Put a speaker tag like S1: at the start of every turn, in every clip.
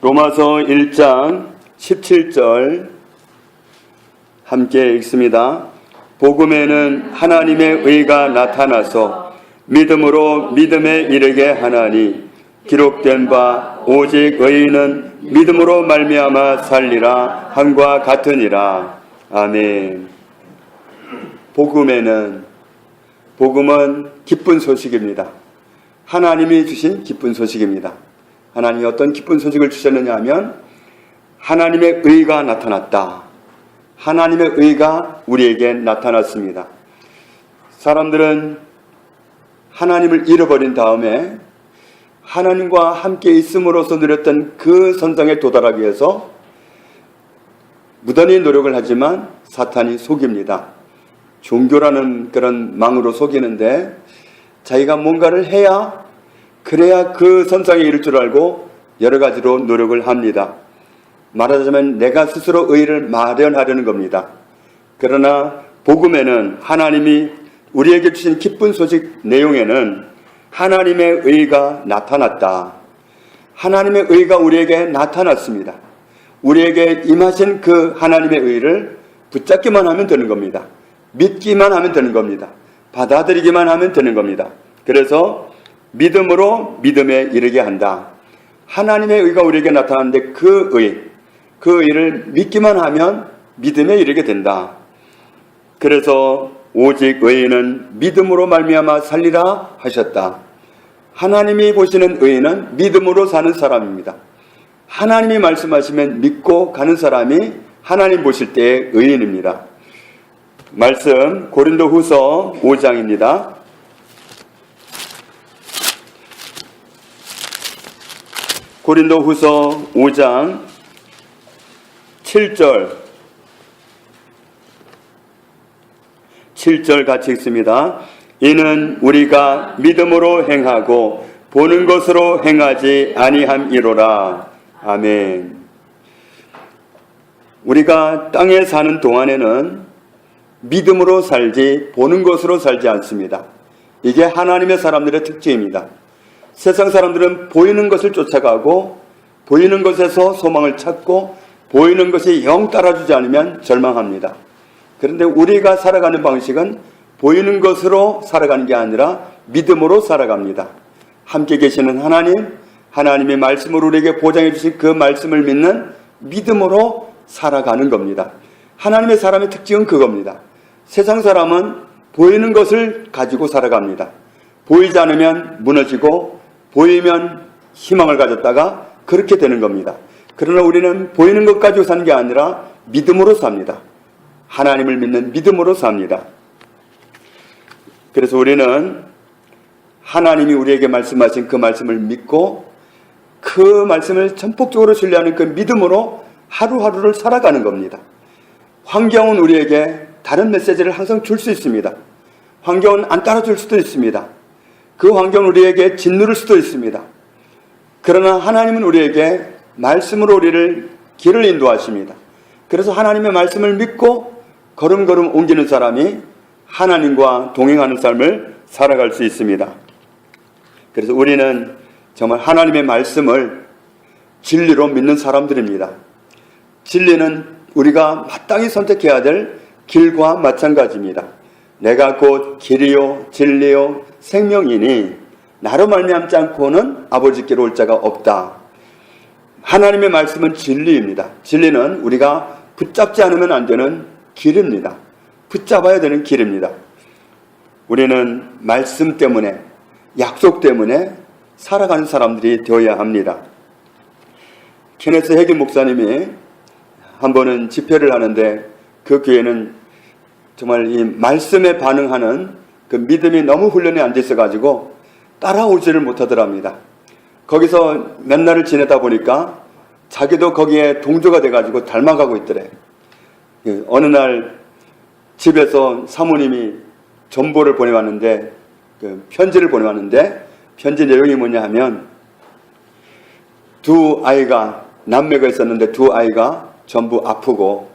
S1: 로마서 1장 17절 함께 읽습니다. 복음에는 하나님의 의가 나타나서 믿음으로 믿음에 이르게 하나니 기록된 바 오직 의인은 믿음으로 말미암아 살리라 함과 같으니라. 아멘. 복음은 기쁜 소식입니다. 하나님이 주신 기쁜 소식입니다. 하나님이 어떤 기쁜 소식을 주셨느냐 하면 하나님의 의가 나타났다. 하나님의 의가 우리에게 나타났습니다. 사람들은 하나님을 잃어버린 다음에 하나님과 함께 있음으로써 누렸던 그 선상에 도달하기 위해서 무던히 노력을 하지만 사탄이 속입니다. 종교라는 그런 망으로 속이는데 자기가 뭔가를 해야 그래야 그 선상에 이를 줄 알고 여러 가지로 노력을 합니다. 말하자면 내가 스스로 의를 마련하려는 겁니다. 그러나 복음에는 하나님이 우리에게 주신 기쁜 소식 내용에는 하나님의 의가 나타났다. 하나님의 의가 우리에게 나타났습니다. 우리에게 임하신 그 하나님의 의를 붙잡기만 하면 되는 겁니다. 믿기만 하면 되는 겁니다. 받아들이기만 하면 되는 겁니다. 그래서 믿음으로 믿음에 이르게 한다. 하나님의 의가 우리에게 나타났는데 그 의를 믿기만 하면 믿음에 이르게 된다. 그래서 오직 의인은 믿음으로 말미암아 살리라 하셨다. 하나님이 보시는 의인은 믿음으로 사는 사람입니다. 하나님이 말씀하시면 믿고 가는 사람이 하나님 보실 때의 의인입니다. 말씀 고린도후서 5장입니다. 고린도후서 5장 7절 같이 읽습니다. 이는 우리가 믿음으로 행하고 보는 것으로 행하지 아니함이로라. 아멘. 우리가 땅에 사는 동안에는 믿음으로 살지 보는 것으로 살지 않습니다. 이게 하나님의 사람들의 특징입니다. 세상 사람들은 보이는 것을 쫓아가고 보이는 것에서 소망을 찾고 보이는 것이 영 따라주지 않으면 절망합니다. 그런데 우리가 살아가는 방식은 보이는 것으로 살아가는 게 아니라 믿음으로 살아갑니다. 함께 계시는 하나님의 말씀으로 우리에게 보장해 주신 그 말씀을 믿는 믿음으로 살아가는 겁니다. 하나님의 사람의 특징은 그겁니다. 세상 사람은 보이는 것을 가지고 살아갑니다. 보이지 않으면 무너지고 보이면 희망을 가졌다가 그렇게 되는 겁니다. 그러나 우리는 보이는 것 가지고 사는 게 아니라 믿음으로 삽니다. 하나님을 믿는 믿음으로 삽니다. 그래서 우리는 하나님이 우리에게 말씀하신 그 말씀을 믿고 그 말씀을 전폭적으로 신뢰하는 그 믿음으로 하루하루를 살아가는 겁니다. 환경은 우리에게 다른 메시지를 항상 줄 수 있습니다. 환경은 안 따라줄 수도 있습니다. 그 환경은 우리에게 짓누를 수도 있습니다. 그러나 하나님은 우리에게 말씀으로 우리를 길을 인도하십니다. 그래서 하나님의 말씀을 믿고 걸음걸음 옮기는 사람이 하나님과 동행하는 삶을 살아갈 수 있습니다. 그래서 우리는 정말 하나님의 말씀을 진리로 믿는 사람들입니다. 진리는 우리가 마땅히 선택해야 될 길과 마찬가지입니다. 내가 곧 길이요 진리요 생명이니 나로 말미암지 않고는 아버지께로 올 자가 없다. 하나님의 말씀은 진리입니다. 진리는 우리가 붙잡지 않으면 안 되는 길입니다. 붙잡아야 되는 길입니다. 우리는 말씀 때문에 약속 때문에 살아가는 사람들이 되어야 합니다. 케네스 해균 목사님이 한 번은 집회를 하는데 그 교회는 정말 이 말씀에 반응하는 그 믿음이 너무 훈련에 안 돼 있어가지고 따라오지를 못하더랍니다. 거기서 몇 날을 지내다 보니까 자기도 거기에 동조가 돼가지고 닮아가고 있더래. 어느 날 집에서 사모님이 전보를 보내왔는데 편지를 보내왔는데 편지 내용이 뭐냐 하면 두 아이가 남매가 있었는데 두 아이가 전부 아프고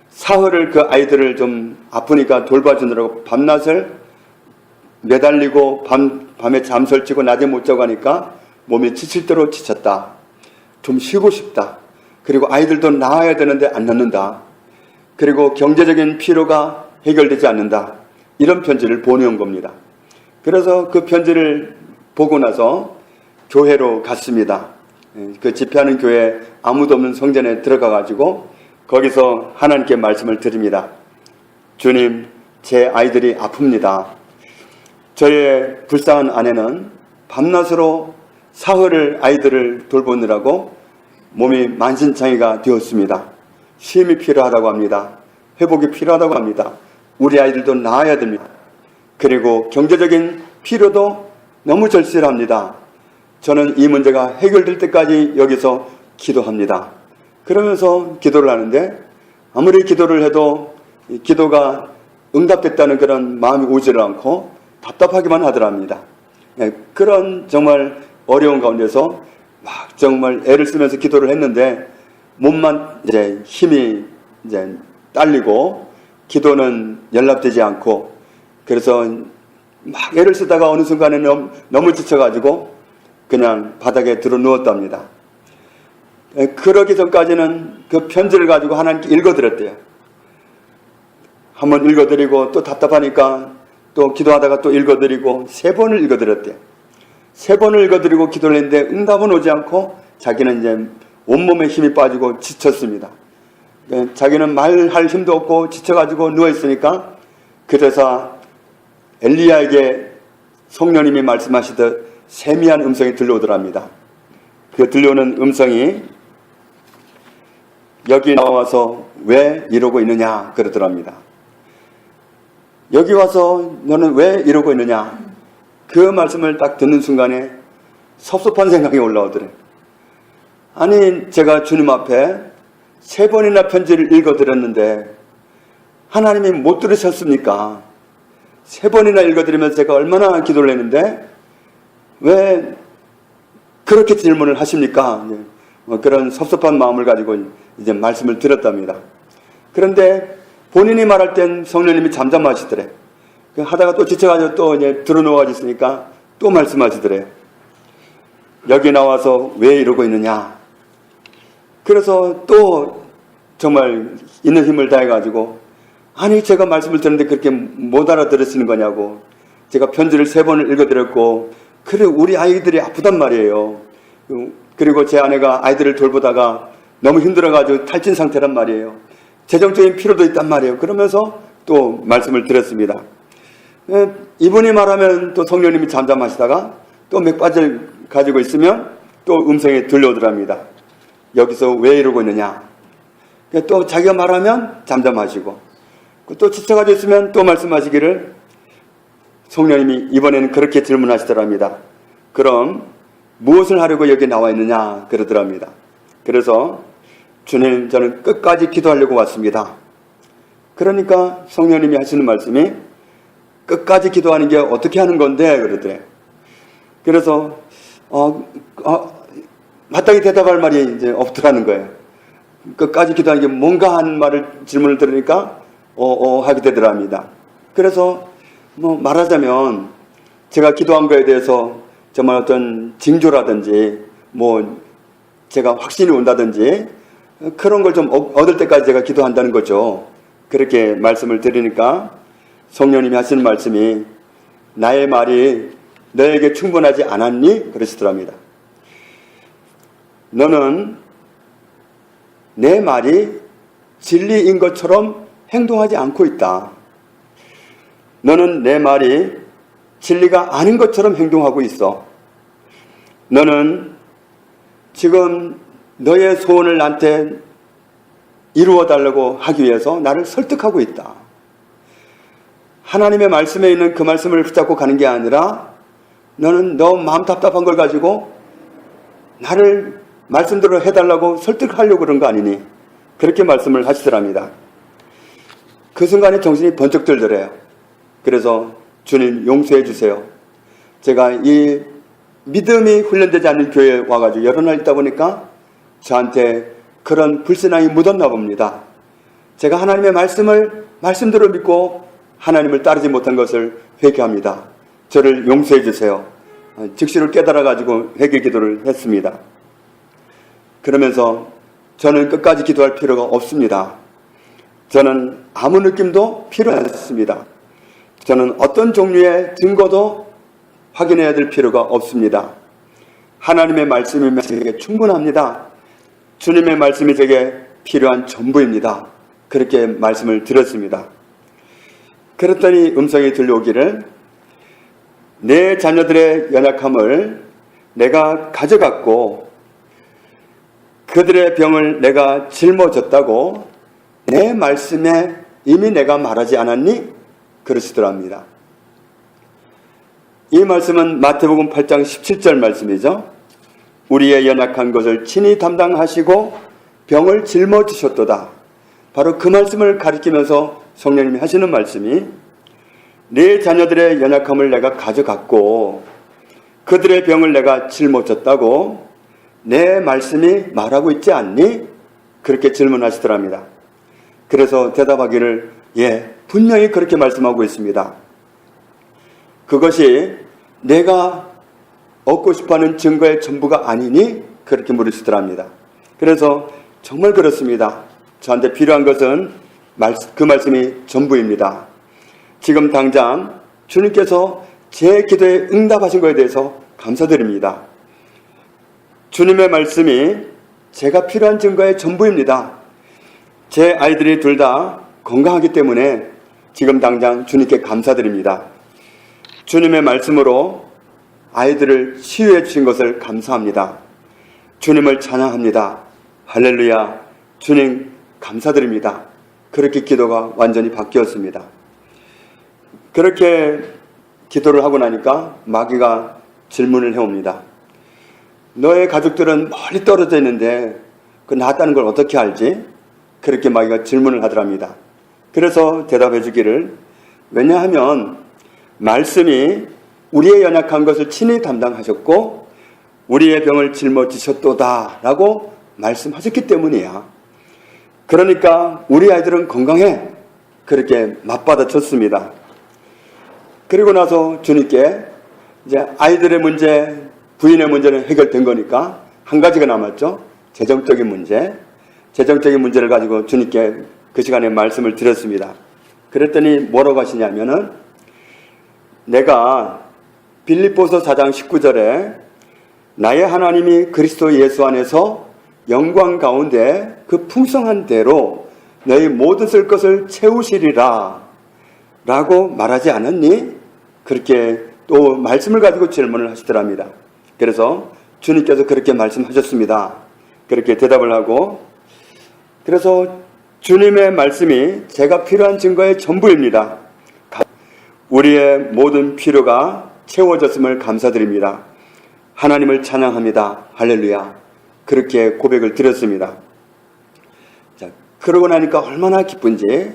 S1: 사흘을 그 아이들을 좀 아프니까 돌봐주느라고 밤낮을 매달리고 밤에 잠설치고 낮에 못 자고 하니까 몸이 지칠 대로 지쳤다. 좀 쉬고 싶다. 그리고 아이들도 낳아야 되는데 안 낳는다. 그리고 경제적인 필요가 해결되지 않는다. 이런 편지를 보내온 겁니다. 그래서 그 편지를 보고 나서 교회로 갔습니다. 그 집회하는 교회 아무도 없는 성전에 들어가 가지고 거기서 하나님께 말씀을 드립니다. 주님, 제 아이들이 아픕니다. 저의 불쌍한 아내는 밤낮으로 사흘을 아이들을 돌보느라고 몸이 만신창이가 되었습니다. 쉼이 필요하다고 합니다. 회복이 필요하다고 합니다. 우리 아이들도 낳아야 됩니다. 그리고 경제적인 필요도 너무 절실합니다. 저는 이 문제가 해결될 때까지 여기서 기도합니다. 그러면서 기도를 하는데 아무리 기도를 해도 기도가 응답됐다는 그런 마음이 오지를 않고 답답하기만 하더랍니다. 그런 정말 어려운 가운데서 막 정말 애를 쓰면서 기도를 했는데 몸만 이제 힘이 이제 딸리고 기도는 연락되지 않고 그래서 막 애를 쓰다가 어느 순간에 너무 지쳐가지고 그냥 바닥에 들어 누웠답니다. 그러기 전까지는 그 편지를 가지고 하나님께 읽어드렸대요. 한번 읽어드리고 또 답답하니까 또 기도하다가 또 읽어드리고 3번을 읽어드렸대요. 3번을 읽어드리고 기도를 했는데 응답은 오지 않고 자기는 이제 온몸에 힘이 빠지고 지쳤습니다. 자기는 말할 힘도 없고 지쳐가지고 누워있으니까 그래서 엘리야에게 성령님이 말씀하시듯 세미한 음성이 들려오더랍니다. 그 들려오는 음성이 여기 나와서 왜 이러고 있느냐 그러더랍니다. 여기 와서 너는 왜 이러고 있느냐. 그 말씀을 딱 듣는 순간에 섭섭한 생각이 올라오더래. 아니 제가 주님 앞에 3번이나 편지를 읽어드렸는데 하나님이 못 들으셨습니까? 3번이나 읽어드리면서 제가 얼마나 기도를 했는데 왜 그렇게 질문을 하십니까? 그런 섭섭한 마음을 가지고 이제 말씀을 드렸답니다. 그런데 본인이 말할 땐 성령님이 잠잠하시더래. 하다가 또 지쳐가지고 또 이제 들어누워가지고 있으니까 또 말씀하시더래. 여기 나와서 왜 이러고 있느냐. 그래서 또 정말 있는 힘을 다해가지고 아니 제가 말씀을 듣는데 그렇게 못 알아들으시는 거냐고. 제가 편지를 3번을 읽어드렸고 그래 우리 아이들이 아프단 말이에요. 그리고 제 아내가 아이들을 돌보다가 너무 힘들어가지고 탈진 상태란 말이에요. 재정적인 필요도 있단 말이에요. 그러면서 또 말씀을 드렸습니다. 이분이 말하면 또 성령님이 잠잠하시다가 또 맥박을 가지고 있으면 또 음성이 들려오더랍니다. 여기서 왜 이러고 있느냐. 또 자기가 말하면 잠잠하시고 또 지쳐가지고 있으면 또 말씀하시기를 성령님이 이번에는 그렇게 질문하시더랍니다. 그럼 무엇을 하려고 여기 나와 있느냐 그러더랍니다. 그래서 주님 저는 끝까지 기도하려고 왔습니다. 그러니까 성령님이 하시는 말씀이 끝까지 기도하는 게 어떻게 하는 건데 그러더래. 그래서 마땅히 대답할 말이 이제 없더라는 거예요. 끝까지 기도하는 게 뭔가 하는 질문을 들으니까 하게 되더랍니다. 그래서 말하자면 제가 기도한 거에 대해서 정말 어떤 징조라든지 제가 확신이 온다든지 그런 걸 좀 얻을 때까지 제가 기도한다는 거죠. 그렇게 말씀을 드리니까 성령님이 하시는 말씀이 나의 말이 너에게 충분하지 않았니? 그러시더랍니다. 너는 내 말이 진리인 것처럼 행동하지 않고 있다. 너는 내 말이 진리가 아닌 것처럼 행동하고 있어. 너는 지금 너의 소원을 나한테 이루어달라고 하기 위해서 나를 설득하고 있다. 하나님의 말씀에 있는 그 말씀을 붙잡고 가는 게 아니라 너는 너 마음 답답한 걸 가지고 나를 말씀대로 해달라고 설득하려고 그런 거 아니니? 그렇게 말씀을 하시더랍니다. 그 순간에 정신이 번쩍 들더래요. 그래서 주님 용서해 주세요. 제가 이 믿음이 훈련되지 않는 교회에 와가지고 여러 날 있다 보니까 저한테 그런 불신앙이 묻었나 봅니다. 제가 하나님의 말씀을 말씀대로 믿고 하나님을 따르지 못한 것을 회개합니다. 저를 용서해 주세요. 즉시로 깨달아가지고 회개 기도를 했습니다. 그러면서 저는 끝까지 기도할 필요가 없습니다. 저는 아무 느낌도 필요 없습니다. 저는 어떤 종류의 증거도 확인해야 될 필요가 없습니다. 하나님의 말씀이면 제게 충분합니다. 주님의 말씀이 제게 필요한 전부입니다. 그렇게 말씀을 드렸습니다. 그랬더니 음성이 들려오기를 내 자녀들의 연약함을 내가 가져갔고 그들의 병을 내가 짊어졌다고 내 말씀에 이미 내가 말하지 않았니? 그러시더랍니다. 이 말씀은 마태복음 8장 17절 말씀이죠. 우리의 연약한 것을 친히 담당하시고 병을 짊어지셨도다. 바로 그 말씀을 가리키면서 성령님이 하시는 말씀이 네 자녀들의 연약함을 내가 가져갔고 그들의 병을 내가 짊어졌다고 내 말씀이 말하고 있지 않니? 그렇게 질문하시더랍니다. 그래서 대답하기를 예, 분명히 그렇게 말씀하고 있습니다. 그것이 내가 얻고 싶어하는 증거의 전부가 아니니? 그렇게 물으시더랍니다. 그래서 정말 그렇습니다. 저한테 필요한 것은 그 말씀이 전부입니다. 지금 당장 주님께서 제 기도에 응답하신 것에 대해서 감사드립니다. 주님의 말씀이 제가 필요한 증거의 전부입니다. 제 아이들이 둘 다 건강하기 때문에 지금 당장 주님께 감사드립니다. 주님의 말씀으로 아이들을 치유해 주신 것을 감사합니다. 주님을 찬양합니다. 할렐루야. 주님 감사드립니다. 그렇게 기도가 완전히 바뀌었습니다. 그렇게 기도를 하고 나니까 마귀가 질문을 해옵니다. 너의 가족들은 멀리 떨어져 있는데 그 나았다는 걸 어떻게 알지? 그렇게 마귀가 질문을 하더랍니다. 그래서 대답해 주기를 왜냐하면 말씀이 우리의 연약한 것을 친히 담당하셨고 우리의 병을 짊어지셨도다 라고 말씀하셨기 때문이야. 그러니까 우리 아이들은 건강해. 그렇게 맞받아쳤습니다. 그리고 나서 주님께 이제 아이들의 문제, 부인의 문제는 해결된 거니까 한 가지가 남았죠. 재정적인 문제. 재정적인 문제를 가지고 주님께 그 시간에 말씀을 드렸습니다. 그랬더니 뭐라고 하시냐면은 내가 빌립보서 4장 19절에 나의 하나님이 그리스도 예수 안에서 영광 가운데 그 풍성한 대로 너희 모든 쓸 것을 채우시리라 라고 말하지 않았니? 그렇게 또 말씀을 가지고 질문을 하시더랍니다. 그래서 주님께서 그렇게 말씀하셨습니다. 그렇게 대답을 하고 그래서 주님의 말씀이 제가 필요한 증거의 전부입니다. 우리의 모든 필요가 채워졌음을 감사드립니다. 하나님을 찬양합니다. 할렐루야. 그렇게 고백을 드렸습니다. 자, 그러고 나니까 얼마나 기쁜지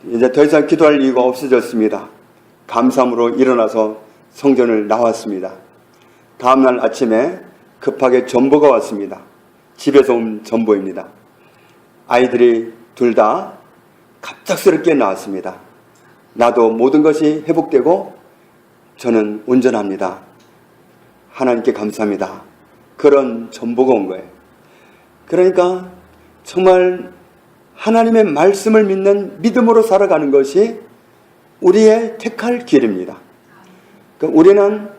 S1: 이제 더 이상 기도할 이유가 없어졌습니다. 감사함으로 일어나서 성전을 나왔습니다. 다음날 아침에 급하게 전보가 왔습니다. 집에서 온 전보입니다. 아이들이 둘 다 갑작스럽게 나왔습니다. 나도 모든 것이 회복되고 저는 온전합니다. 하나님께 감사합니다. 그런 전보가 온 거예요. 그러니까 정말 하나님의 말씀을 믿는 믿음으로 살아가는 것이 우리의 택할 길입니다. 그러니까 우리는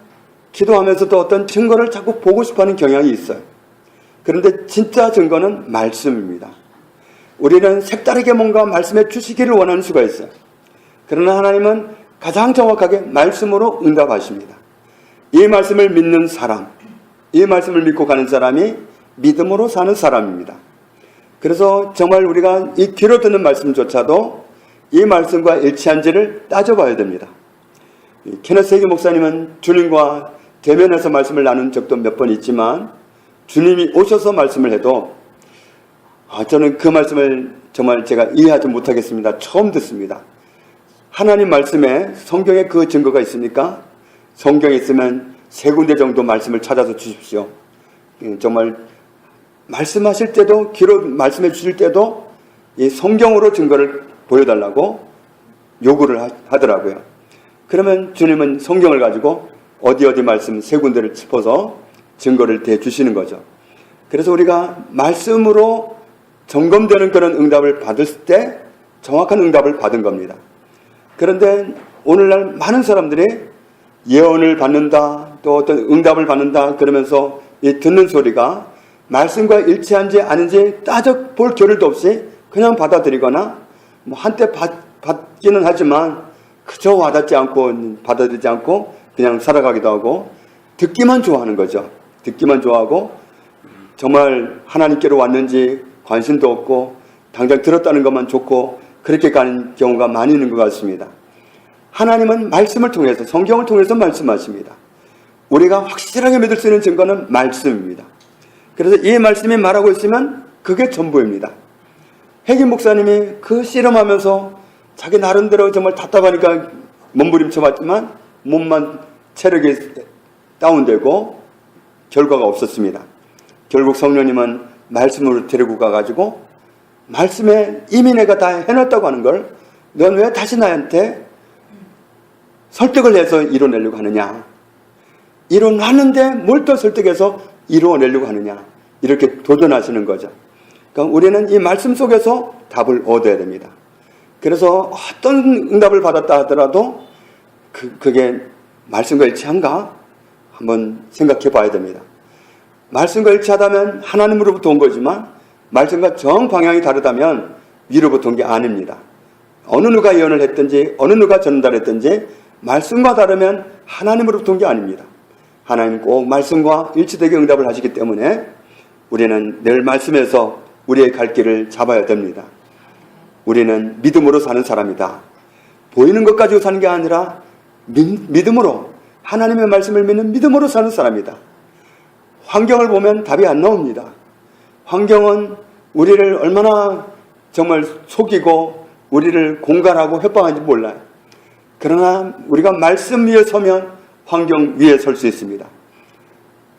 S1: 기도하면서도 어떤 증거를 자꾸 보고 싶어하는 경향이 있어요. 그런데 진짜 증거는 말씀입니다. 우리는 색다르게 뭔가 말씀해 주시기를 원하는 수가 있어요. 그러나 하나님은 가장 정확하게 말씀으로 응답하십니다. 이 말씀을 믿는 사람, 이 말씀을 믿고 가는 사람이 믿음으로 사는 사람입니다. 그래서 정말 우리가 이 귀로 듣는 말씀조차도 이 말씀과 일치한지를 따져봐야 됩니다. 케네스 해기 목사님은 주님과 대면해서 말씀을 나눈 적도 몇 번 있지만 주님이 오셔서 말씀을 해도 저는 그 말씀을 정말 제가 이해하지 못하겠습니다. 처음 듣습니다. 하나님 말씀에 성경에 그 증거가 있습니까? 성경에 있으면 3군데 정도 말씀을 찾아서 주십시오. 정말 말씀하실 때도 귀로 말씀해 주실 때도 이 성경으로 증거를 보여달라고 요구를 하더라고요. 그러면 주님은 성경을 가지고 어디 말씀 3군데를 짚어서 증거를 대주시는 거죠. 그래서 우리가 말씀으로 점검되는 그런 응답을 받을 때 정확한 응답을 받은 겁니다. 그런데 오늘날 많은 사람들이 예언을 받는다, 또 어떤 응답을 받는다 그러면서 이 듣는 소리가 말씀과 일치한지 아닌지 따져볼 겨를도 없이 그냥 받아들이거나 뭐 한때 받기는 하지만 그저 와닿지 않고 받아들이지 않고 그냥 살아가기도 하고 듣기만 좋아하는 거죠. 듣기만 좋아하고 정말 하나님께로 왔는지 관심도 없고 당장 들었다는 것만 좋고 그렇게 가는 경우가 많이 있는 것 같습니다. 하나님은 말씀을 통해서, 성경을 통해서 말씀하십니다. 우리가 확실하게 믿을 수 있는 증거는 말씀입니다. 그래서 이 말씀이 말하고 있으면 그게 전부입니다. 핵임 목사님이 그 씨름하면서 자기 나름대로 정말 답답하니까 몸부림쳐 봤지만 몸만 체력이 다운되고 결과가 없었습니다. 결국 성령님은 말씀으로 데리고 가가지고 말씀에 이미 내가 다 해놨다고 하는 걸 넌 왜 다시 나한테 설득을 해서 이뤄내려고 하느냐. 이뤄놨는데 뭘 또 설득해서 이루어내려고 하느냐. 이렇게 도전하시는 거죠. 그러니까 우리는 이 말씀 속에서 답을 얻어야 됩니다. 그래서 어떤 응답을 받았다 하더라도 그게 말씀과 일치한가? 한번 생각해 봐야 됩니다. 말씀과 일치하다면 하나님으로부터 온 거지만 말씀과 정방향이 다르다면 위로부터 온 게 아닙니다. 어느 누가 예언을 했든지 어느 누가 전달했든지 말씀과 다르면 하나님으로부터 온 게 아닙니다. 하나님 꼭 말씀과 일치되게 응답을 하시기 때문에 우리는 늘 말씀에서 우리의 갈 길을 잡아야 됩니다. 우리는 믿음으로 사는 사람이다. 보이는 것 가지고 사는 게 아니라 믿음으로, 하나님의 말씀을 믿는 믿음으로 사는 사람이다. 환경을 보면 답이 안 나옵니다. 환경은 우리를 얼마나 정말 속이고 우리를 공갈하고 협박하는지 몰라요. 그러나 우리가 말씀 위에 서면 환경 위에 설 수 있습니다.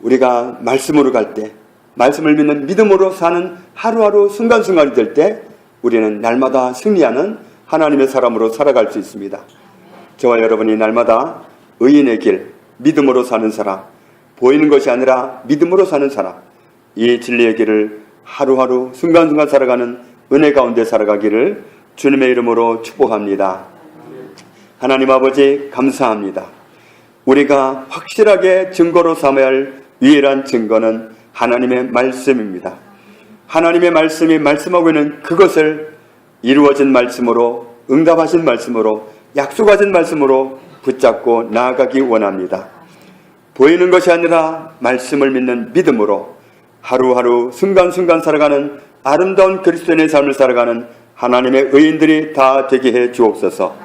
S1: 우리가 말씀으로 갈 때, 말씀을 믿는 믿음으로 사는 하루하루 순간순간이 될 때 우리는 날마다 승리하는 하나님의 사람으로 살아갈 수 있습니다. 저와 여러분이 날마다 의인의 길, 믿음으로 사는 사람, 보이는 것이 아니라 믿음으로 사는 사람, 이 진리의 길을 하루하루 순간순간 살아가는 은혜 가운데 살아가기를 주님의 이름으로 축복합니다. 하나님 아버지 감사합니다. 우리가 확실하게 증거로 삼아야 할 유일한 증거는 하나님의 말씀입니다. 하나님의 말씀이 말씀하고 있는 그것을 이루어진 말씀으로, 응답하신 말씀으로, 약속하신 말씀으로 붙잡고 나아가기 원합니다. 보이는 것이 아니라 말씀을 믿는 믿음으로 하루하루 순간순간 살아가는 아름다운 그리스도인의 삶을 살아가는 하나님의 의인들이 다 되게 해 주옵소서.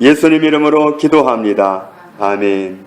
S1: 예수님 이름으로 기도합니다. 아멘.